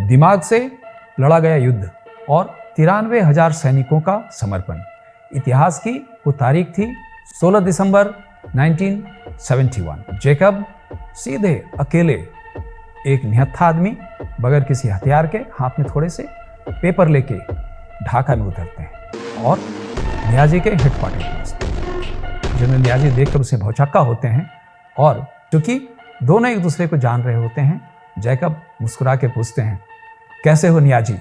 दिमाग से लड़ा गया युद्ध और 93,000 सैनिकों का समर्पण। इतिहास की वो तारीख थी 16 दिसंबर 1971। जैकब सीधे अकेले एक निहत्था आदमी बगैर किसी हथियार के हाथ में थोड़े से पेपर लेके ढाका में उतरते हैं और नियाजी के हेडक्वार्टर पहुंचते हैं। जनरल नियाजी देखकर उसे भौचक्का होते हैं और क्योंकि दोनों एक दूसरे को जान रहे होते हैं, जैकब मुस्कुरा के पूछते हैं, कैसे हो नियाजी?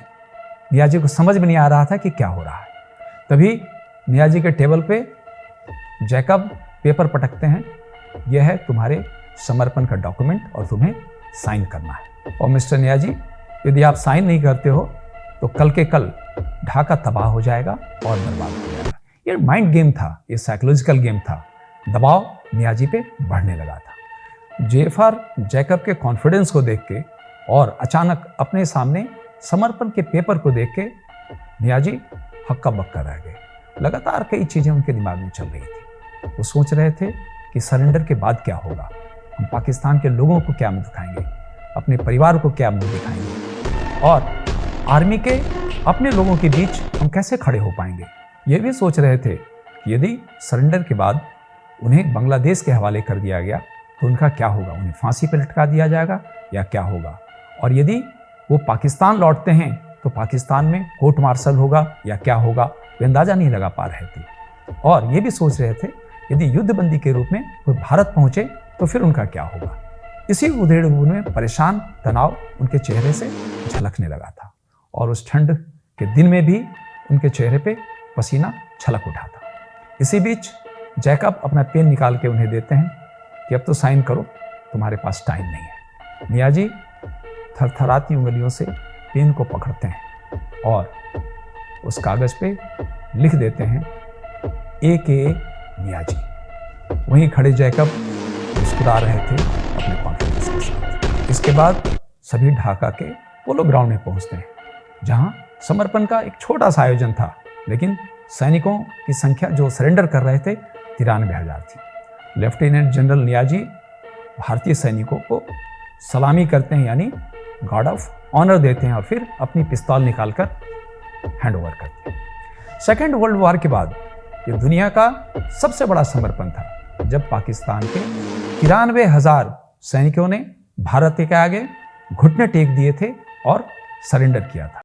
नियाजी को समझ में नहीं आ रहा था कि क्या हो रहा है। तभी नियाजी के टेबल पे जैकब पेपर पटकते हैं, यह है तुम्हारे समर्पण का डॉक्यूमेंट और तुम्हें साइन करना है। और मिस्टर नियाजी, यदि आप साइन नहीं करते हो तो कल के कल ढाका तबाह हो जाएगा और बर्बाद हो जाएगा। ये माइंड गेम था, ये साइकोलॉजिकल गेम था। दबाव नियाजी पे बढ़ने लगा था। जेफर जैकब के कॉन्फिडेंस को देख के और अचानक अपने सामने समर्पण के पेपर को देख के नियाजी हक्का बक्का रह गए। लगातार कई चीजें उनके दिमाग में चल रही थी। वो सोच रहे थे कि सरेंडर के बाद क्या होगा, हम पाकिस्तान के लोगों को क्या मुंह दिखाएंगे, अपने परिवार को क्या मुंह दिखाएंगे और आर्मी के अपने लोगों के बीच हम कैसे खड़े हो पाएंगे। ये भी सोच रहे थे कि यदि सरेंडर के बाद उन्हें बांग्लादेश के हवाले कर दिया गया तो उनका क्या होगा, उन्हें फांसी पर लटका दिया जाएगा या क्या होगा। और यदि वो पाकिस्तान लौटते हैं तो पाकिस्तान में कोर्ट मार्शल होगा या क्या होगा, वे अंदाजा नहीं लगा पा रहे थे। और ये भी सोच रहे थे यदि युद्धबंदी के रूप में वो भारत पहुंचे तो फिर उनका क्या होगा। इसी उधेड़-बुन में परेशान तनाव उनके चेहरे से झलकने लगा था और उस ठंड के दिन में भी उनके चेहरे पे पसीना छलक उठा था। इसी बीच जैकब अपना पेन निकाल के उन्हें देते हैं कि अब तो साइन करो, तुम्हारे पास टाइम नहीं है। नियाजी थरथराती उंगलियों से पेन को पकड़ते हैं और उस कागज पे लिख देते हैं AKA नियाजी। वहीं खड़े जैकब मुस्कुरा रहे थे अपने कॉन्फिडेंस के साथ। इसके बाद सभी ढाका के पोलो ग्राउंड में पहुंचते हैं, जहां समर्पण का एक छोटा सा आयोजन था, लेकिन सैनिकों की संख्या जो सरेंडर कर रहे थे 93,000 थी। लेफ्टिनेंट जनरल नियाजी भारतीय सैनिकों को सलामी करते हैं, यानी गार्ड ऑफ ऑनर देते हैं और फिर अपनी पिस्तौल निकालकर हैंड ओवर करते हैं। सेकेंड वर्ल्ड वॉर के बाद ये दुनिया का सबसे बड़ा समर्पण था, जब पाकिस्तान के 93,000 सैनिकों ने भारत के आगे घुटने टेक दिए थे और सरेंडर किया था।